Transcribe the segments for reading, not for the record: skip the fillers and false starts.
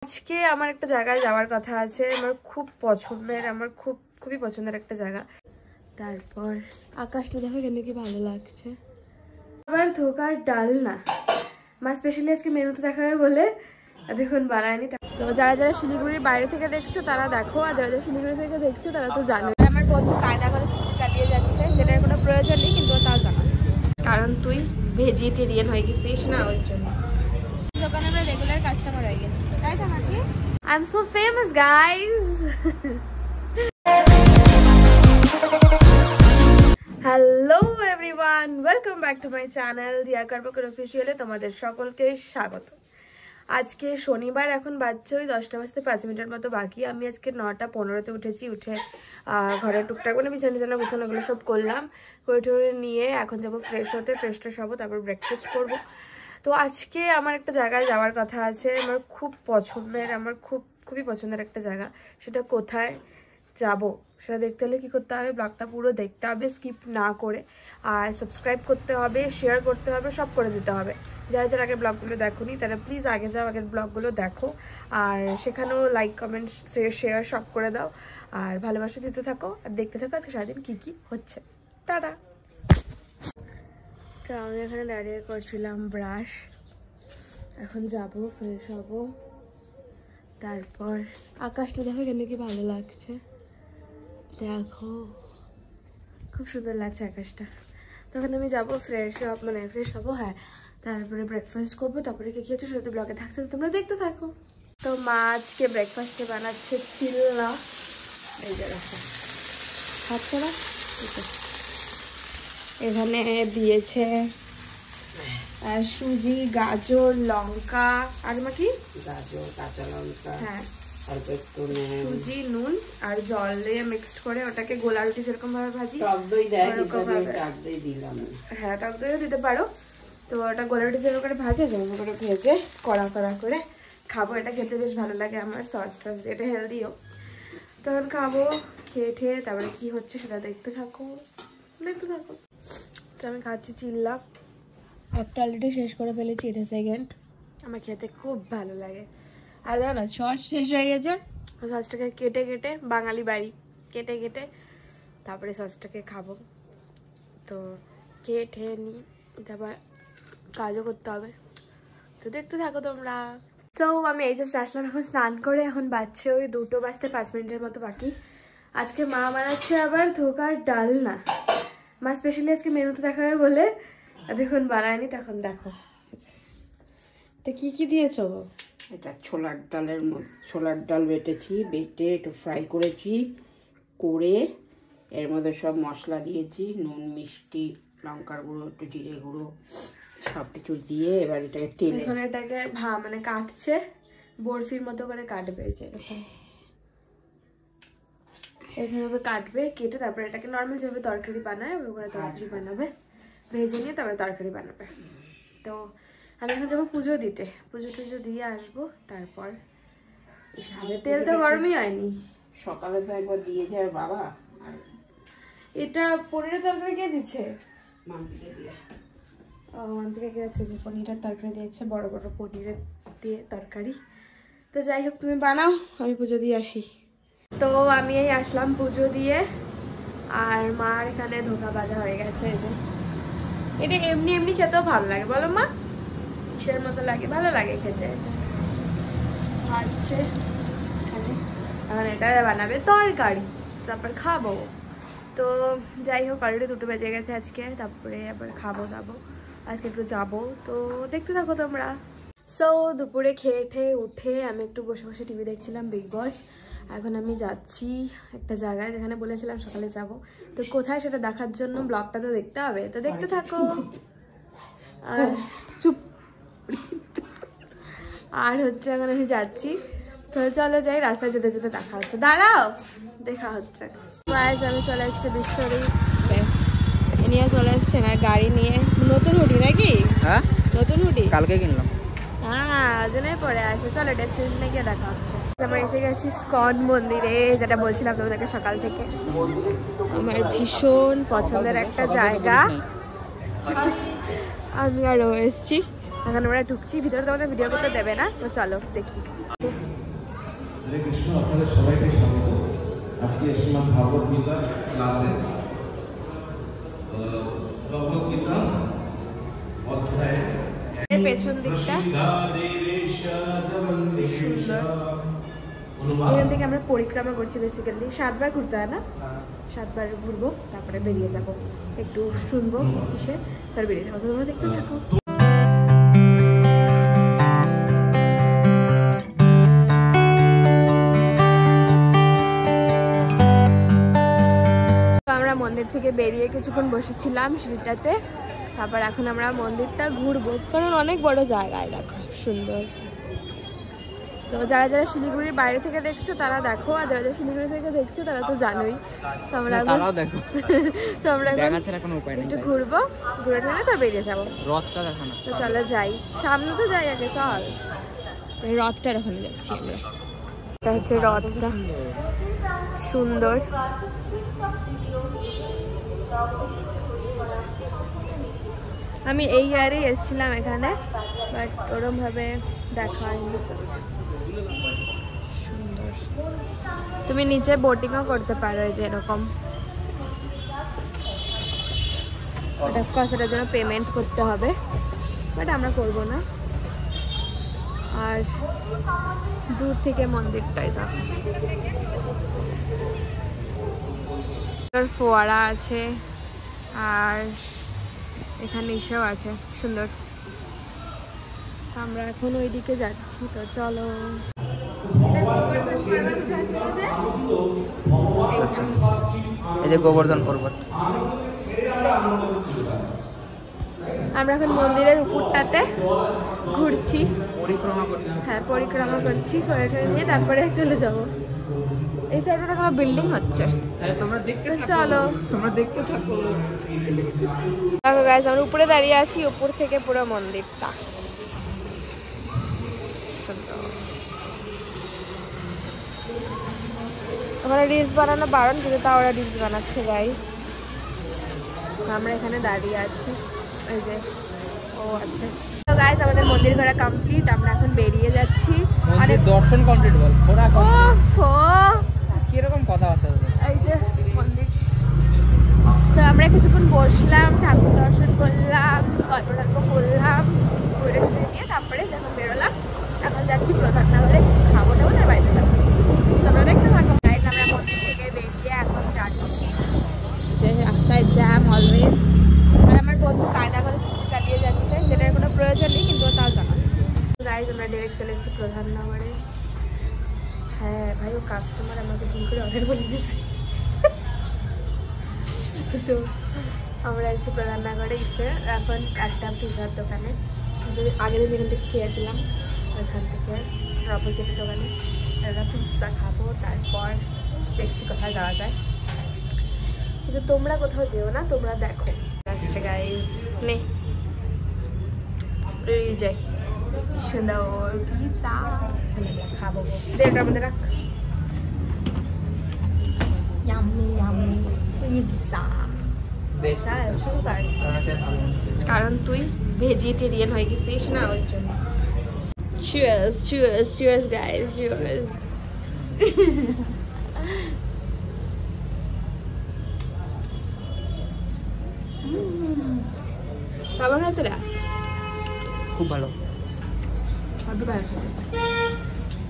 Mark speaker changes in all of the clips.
Speaker 1: আজকে আমার একটা জায়গায় যাওয়ার কথা আছে, আমার খুব পছন্দের, আমার খুবই পছন্দের একটা জায়গা। তারপর আকাশটা দেখো এখানে কি ভালো লাগছে। আবার ধোকার ডাল না মা স্পেশালি আজকে মেনুতে দেখাবে বলে দেখুন বানায়নি। তো যারা যারা শিলিগুড়ির বাইরে থেকে দেখছো তারা দেখো, আর যারা যারা শিলিগুড়ি থেকে দেখছো তারা তো জানো। আমার বন্ধু কায়দা করে স্কুটি চালিয়ে যাচ্ছে, যেটার কোনো প্রয়োজন নেই, কিন্তু তাও জানো কারণ তুই ভেজিটেরিয়ান হয়ে গেছিস না, ওই জন্য দোকানে আমরা রেগুলার কাস্টমার হয়ে গেছি, তাই তো নাকি? I am so famous guys. Hello everyone, welcome back to my channel দিয়া কারবাকর অফিসিয়ালে তোমাদের সকলকে স্বাগত। আজকে শনিবার, এখন বাজছে ওই 10টা বাজতে 5 মিনিটের মতো বাকি। আমি আজকে 9টা 15-তে উঠেছি, উঠে ঘরের টুকটাক মানে বিছানা গুছানোগুলো সব করলাম, করে নিয়ে এখন যাবো ফ্রেশ হতে, ফ্রেশ হবো, তারপর ব্রেকফাস্ট করবো। তো আজকে আমার একটা জায়গায় যাওয়ার কথা আছে, আমার খুব পছন্দের, আমার খুবই পছন্দের একটা জায়গা। সেটা কোথায় যাব সেটা দেখতে হলে কি করতে হবে, ব্লগটা পুরো দেখতে হবে স্কিপ না করে, আর সাবস্ক্রাইব করতে হবে, শেয়ার করতে হবে, সব করে দিতে হবে। যারা যারা আগের ব্লগগুলো দেখোনি তারা প্লিজ আগে যাও, আগের ব্লগগুলো দেখো, আর সেখানেও লাইক কমেন্ট শেয়ার সব করে দাও, আর ভালোবাসা দিতে থাকো, আর দেখতে থাকো আজকে সারাদিন কি হচ্ছে। টাটা। তো আমি এখানে দাঁড়িয়ে করছিলাম ব্রাশ, এখন যাব ফ্রেশ হব। তারপর আকাশটা দেখো এখানে কি ভালো লাগছে, দেখো খুব সুন্দর লাগছে আকাশটা। তখন আমি যাবো ফ্রেশ হবো, হ্যাঁ, তারপরে ব্রেকফাস্ট করবো, তারপরে কি হচ্ছে সেটা ব্লগে থাকছে, তোমরা দেখতে থাকো। তো মা আজকে ব্রেকফাস্টে বানাচ্ছে চিল্লা, এই জায়গাটা খাচ্ছে না, এখানে দিয়েছে সুজি, গাজর, লঙ্কা, আর মা কি
Speaker 2: গাজর, কাঁচা লঙ্কা,
Speaker 1: হ্যাঁ,
Speaker 2: সুজি,
Speaker 1: নুন আর জল দিয়ে মিক্সড করে ওটাকে গোলা রুটি যেরকম ভাবে ভাজি,
Speaker 2: টক দই দেয়, টক দই দিলাম, হ্যাঁ
Speaker 1: টক দইও দিতে পারো। তো ওটা গোলা রুটি যেরকম করে ভাজে, যেরকম করে ভেজে কড়া করে খাবো। এটা খেতে বেশ ভালো লাগে আমার, সস টস, এটা হেলদিও। তখন খাবো, খেয়ে তারপরে কি হচ্ছে সেটা দেখতে থাকো। তো আমি খাচ্ছি চিল্লা, একটা অলরেডি শেষ করে ফেলেছি, এটা সেকেন্ড। আমার খেতে খুব ভালো লাগে। আর দেখো না, সস শেষ হয়ে গেছে, সসটাকে কেটে বাঙালি বাড়ি কেটে তারপরে সসটাকে খাবো। তো খেয়ে নিই, তারপর কাজও করতে হবে, তো দেখতে থাকো তোমরা। তো আমি এই জাস্ট আসলাম এখন স্নান করে, এখন বাজছে ওই 2টো বাজতে 5 মিনিটের মতো বাকি। আজকে মা বানাচ্ছে আবার ধোকার ডাল না, মা স্পেশালি আজকে মেনুতে দেখাবে বলে দেখুন বানায়নি। তখন দেখো এটা কি দিয়েছো?
Speaker 2: এটা ছোলার ডাল বেটে একটু ফ্রাই করেছি, করে এর মধ্যে সব মশলা দিয়েছি, নুন, মিষ্টি, লঙ্কার গুঁড়ো, একটু জিরে গুঁড়ো, সব কিছু দিয়ে এবার এটাকে তেলে,
Speaker 1: এখন এটাকে মানে কাটছে, বরফির মতো করে কাটবে, যে এরকম কাটবে, কেটে তারপরে এটাকে নর্মাল যেভাবে তরকারি বানায় ওখানে তরকারি বানাবে, ভেজে নিয়ে তারপরে তরকারি বানাবে। তো আমি এখন যাবো পুজো দিতে, পুজো দিয়ে আসবো। তারপর তেল তো গরমই হয়নি,
Speaker 2: সকালে তো একবার দিয়ে যায় বাবা।
Speaker 1: এটা পনিরের তরকারি কে দিচ্ছে?
Speaker 2: মাম্পিকে দিয়ে।
Speaker 1: ও মাম্পিকে কে আছে যে পনিরের তরকারি দিয়েছে, বড় পনিরের দিয়ে তরকারি। তো যাই হোক, তুমি বানাও, আমি পুজো দিয়ে আসি। তো আমি এই আসলাম পুজো দিয়ে, আর মার এখানে ধোকা ভাজা হয়ে গেছে। এটা এমনি খেতেও ভালো লাগে, বলো মা? কিসের মতো লাগে, ভালো লাগে খেতে। ভাজছে এখানে, এখন এটা বানাবে তরকারি, তারপর খাবো। তো যাই হোক, অলরেডি 2টো বেজে গেছে আজকে, তারপরে আবার খাবো দাবো, আজকে একটু যাবো, তো দেখতে থাকো তোমরা। সো দুপুরে খেয়ে উঠে আমি একটু বসে টিভি দেখছিলাম, বিগ বস। এখন আমি যাচ্ছি একটা জায়গায় যেখানে বলেছিলাম সকালে যাব, তো কোথায় সেটা দেখার জন্য ব্লগটা তো দেখতে হবে, তো দেখতে থাকো। আর চুপ, আর হচ্ছে এখন আমি যাচ্ছি, তো চলো যাই, রাস্তায় যেতে দেখা হচ্ছে, দাঁড়াও, দেখা হচ্ছে। আমি চলে এসছি বিশ্বরী নিয়ে, চলে এসছে না গাড়ি নিয়ে, নতুন হুডি নাকি? হ্যাঁ, নতুন হুডি কালকে কিনলাম। হ্যাঁ, জন্যই পরে আসে। চলো ডেস্টিনেশনে গিয়ে দেখা হচ্ছে। আমরা এসে গেছি স্কন মন্দিরে, যেটা বলছিলাম তোমাদেরকে সকাল থেকে, আমার ভীষণ পছন্দের একটা জায়গা। আমি আরও এসছি, এখন আমরা ঢুকছি ভিতরে, তোমাদের ভিডিও করতে দেবে না, তো চলো দেখি।
Speaker 3: কৃষ্ণ, আপনাদের সবাইকে স্বাগত আজকে শ্রীমদ্ ভাগবত গীতা ক্লাসে। ভগবত গীতা অধ্যায়
Speaker 1: এর পেছন দিকটা এখান থেকে আমরা পরিক্রমা করছি। বেসিক্যালি 7 বার ঘুরতে হয় না, 7 বার ঘুরবো, তারপরে বেরিয়ে যাব, একটু শুনবো এসে তারপর বেরিয়ে যাবো। তোমরা দেখতে থাকো। আমরা মন্দির থেকে বেরিয়ে কিছুক্ষণ বসেছিলাম সিঁড়িটাতে, তারপর এখন আমরা মন্দিরটা ঘুরবো, কারণ অনেক বড় জায়গায়, দেখো সুন্দর। তো যারা যারা শিলিগুড়ির বাইরে থেকে দেখছো তারা দেখো, আর যারা যারা শিলিগুড়ি থেকে দেখছো তারা তো জানোই। তো আমরা তো আমরা একটু ঘুরবো, ঘুরে টুরে তো বেরিয়ে যাবো।
Speaker 4: রথটা দেখানো,
Speaker 1: তো চলো যাই, সামনে তো যাই আগে, চল। এই রথটার ওখানে যাচ্ছি আমরা। এটা হচ্ছে রথটা, সুন্দর। আমি এই ইয়ারেই এসেছিলাম এখানে, বাট ওরম ভাবে দেখা হয়নি। সুন্দর, তুমি নিচে বোটিংও করতে পারো, এই যে এরকম। অফকোর্স এটার জন্য পেমেন্ট করতে হবে, বাট আমরা করব না। আর দূর থেকে মন্দিরটাই যাও, ফোয়ারা আছে, আর এখানে ইসেও আছে, সুন্দর। আমরা এখন ওইদিকে যাচ্ছি, তো চলো।
Speaker 4: এই যে গোবর্ধন পর্বত।
Speaker 1: আমরা এখন মন্দিরের উপরটাতে ঘুরছি,
Speaker 4: পরিক্রমা করছি।
Speaker 1: হ্যাঁ পরিক্রমা করছি, করে নিয়ে তারপরে চলে যাব। এই সাইডে একটা কোনো বিল্ডিং হচ্ছে,
Speaker 4: তোমরা দেখতে
Speaker 1: তো চলো।
Speaker 4: তোমরা দেখতে থাকো।
Speaker 1: দেখো গাইস, আমরা উপরে দাঁড়িয়ে আছি, উপর থেকে পুরো মন্দিরটা ওখানে রিলস বানানো বারণ, কিন্তু তা ওরা রিলস বানাচ্ছে গাইস। আমরা এখানে দাঁড়িয়ে আছি, এই যে ও আছে। তো গাইস, আমাদের মন্দির ঘোরা কমপ্লিট, আমরা এখন বেরিয়ে যাচ্ছি।
Speaker 4: অনেক দর্শন কমপ্লিট বল, ঘোরা কিরকম কথাবার্তা।
Speaker 1: এই যে মন্দির, তো আমরা কিছুক্ষণ বসলাম, ঠাকুর দর্শন করলাম, গল্প টল্প করলাম, ঘুরে ঘুরে নিয়ে তারপরে যখন বেরোলাম, এখন যাচ্ছি প্রধাননগরে, কিছু খাবো টাবো, তার বাইরে যাবো। তোমরা দেখতে থাকো গাইস। আমরা মন্দির থেকে বেরিয়ে এখন যাচ্ছি, যে রাস্তায় জ্যাম অলওয়েজ। আর আমার বন্ধু কায়দা করে স্কুটি চালিয়ে যাচ্ছে, যেটার কোনো প্রয়োজন নেই, কিন্তু তাও জানা। গাইস, আমরা ডাইরেক্ট চলে এসেছি প্রধাননগরে। হ্যাঁ ভাই, ও কাস্টমার আমাকে ভুল করে অর্ডার বলে দিয়েছে। তো আমরা এসে প্রধাননগরে এসে এখন একটা পিৎজার দোকানে, যে আগের দিন এখান থেকে খেয়েছিলাম, ওইখান থেকে অপোজিটের দোকানে একটা পিৎজা খাবো, তারপর দেখছি কোথায় যাওয়া যায়। কিন্তু তোমরা কোথাও যেও না, তোমরা দেখো। আসছে গাইজ, নে যাই, সুন্দর পিৎজা খাবো। দেড়টার মধ্যে রাখ। Yummy yummy pizza. শুরু কর, কারণ তুই ভেজিটেরিয়ান হয়ে গেছিস না, ওই জন্য। Cheers cheers cheers guys, cheers. কেমন হয় তোরা?
Speaker 4: খুব ভালো।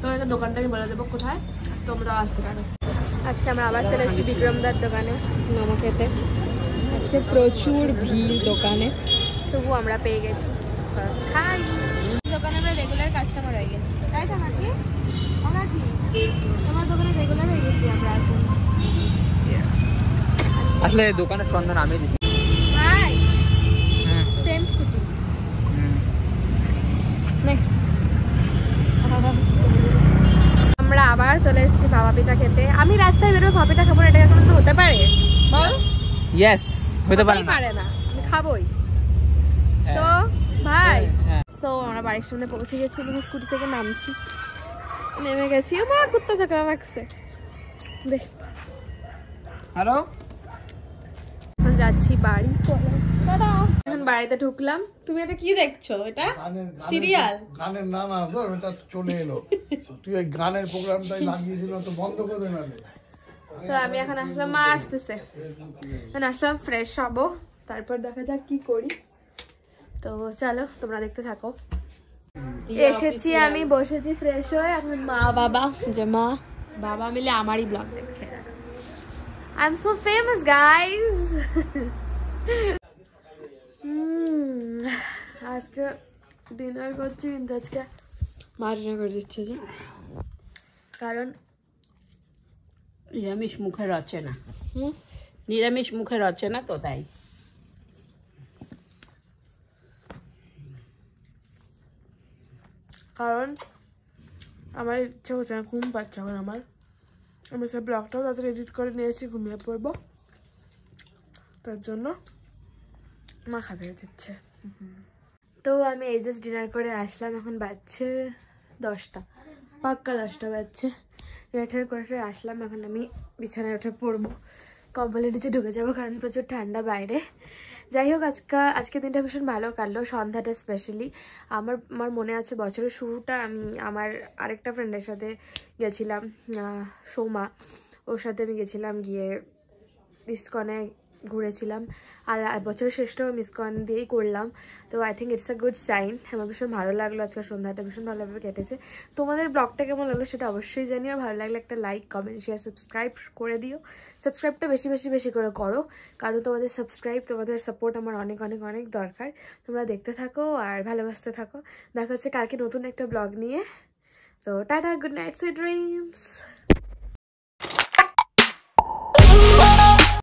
Speaker 1: তোমাকে দোকানটাকে বলে দেবো কোথায়, তোমরাও আসতে পারো। আজকে আমরা আবার চলে এসেছি বিক্রমদার দোকানে মোমো খেতে। আজকে প্রচুর ভিড় দোকানে, তবু আমরা পেয়ে গেছি, খাই। দোকানে আমরা রেগুলার কাস্টমার হয়ে গেছি, তাই তো নাকি? নাকি তোমার দোকানে রেগুলার হয়ে গেছি আমরা এখন।
Speaker 4: আসলে দোকানের সন্ধান আমি দিছি
Speaker 1: ভাই। সেম স্কুটি আমরা আবার চলে এসেছি ভাপা পিঠা খেতে। আমি রাস্তায় বেরোবো ভাপা পিঠা খাবো, এটা কোনো তো হতে পারে বল?
Speaker 4: ইয়েস, হতে পারে
Speaker 1: না, আমি খাবোই তো ভাই। সো আমরা বাড়ির সামনে পৌঁছে গেছি এবং স্কুটি থেকে নামছি, নেমে গেছি। ও মা, কুত্তা চাকরা লাগছে দেখ।
Speaker 4: হ্যালো,
Speaker 1: যাচ্ছি বাড়ি। চলো টাটা। এখন বাড়িতে ঢুকলাম। তুমি এটা কি দেখছো? এটা সিরিয়াল?
Speaker 5: গানের না না ধর এটা চলে এলো, তুই ওই গানের প্রোগ্রামটাই লাগিয়েছিল তো বন্ধ করে দে না।
Speaker 1: তো আমি এখন আসলাম, মা আসতেছে, এখন আসলাম ফ্রেশ হবো, তারপর দেখা যাক কি করি। তো চলো তোমরা দেখতে থাকো। এসেছি আমি, বসেছি ফ্রেশ হয়ে, এখন মা বাবা যে মা বাবা মিলে আমারই ব্লগ দেখছে। I am so famous guys. আজকে ডিনার করছি, কিন্তু আজকে মা ডিনার করে দিচ্ছে যে, কারণ
Speaker 2: নিরামিষ মুখে রচে না, নিরামিষ মুখে রচে না তো তাই।
Speaker 1: কারণ আমার ইচ্ছা হচ্ছে না, ঘুম পাচ্ছে এখন আমার। আমি সে ব্লগটাও তাদের এডিট করে নিয়েছি, ঘুমিয়ে পড়বো, তার জন্য মা খাবে দিচ্ছে। তো আমি এই জাস্ট ডিনার করে আসলাম, এখন বাজছে 10টা, পাক্কা 10টা বাজছে। ডিনার করে আসলাম, এখন আমি বিছানায় উঠে পড়বো, কম্বলের নিচে ঢুকে যাবো, কারণ প্রচুর ঠান্ডা বাইরে। যাই হোক, আজকে দিনটা ভীষণ ভালো কাটলো, সন্ধ্যাটা স্পেশালি। আমার মনে আছে বছরের শুরুটা আমি আমার আরেকটা ফ্রেন্ডের সাথে গেছিলাম, সৌমা, ওর সাথে আমি গেছিলাম, গিয়ে ইসকনে ঘুরেছিলাম, আর বছরের শেষটাও আমি ইসকন দিয়েই করলাম। তো I think it's a good sign. আমার ভীষণ ভালো লাগলো, আজকে সন্ধ্যাটা ভীষণ ভালোভাবে কেটেছে। তোমাদের ব্লগটা কেমন লাগলো সেটা অবশ্যই জানিও। ভালো লাগলে একটা লাইক, কমেন্ট, শেয়ার, সাবস্ক্রাইব করে দিও। সাবস্ক্রাইবটা বেশি করে করো, কারণ তোমাদের সাবস্ক্রাইব, তোমাদের সাপোর্ট আমার অনেক অনেক অনেক দরকার। তোমরা দেখতে থাকো আর ভালোবাসতে থাকো। দেখা হচ্ছে কালকে নতুন একটা ব্লগ নিয়ে। তো tata, good night, sweet dreams.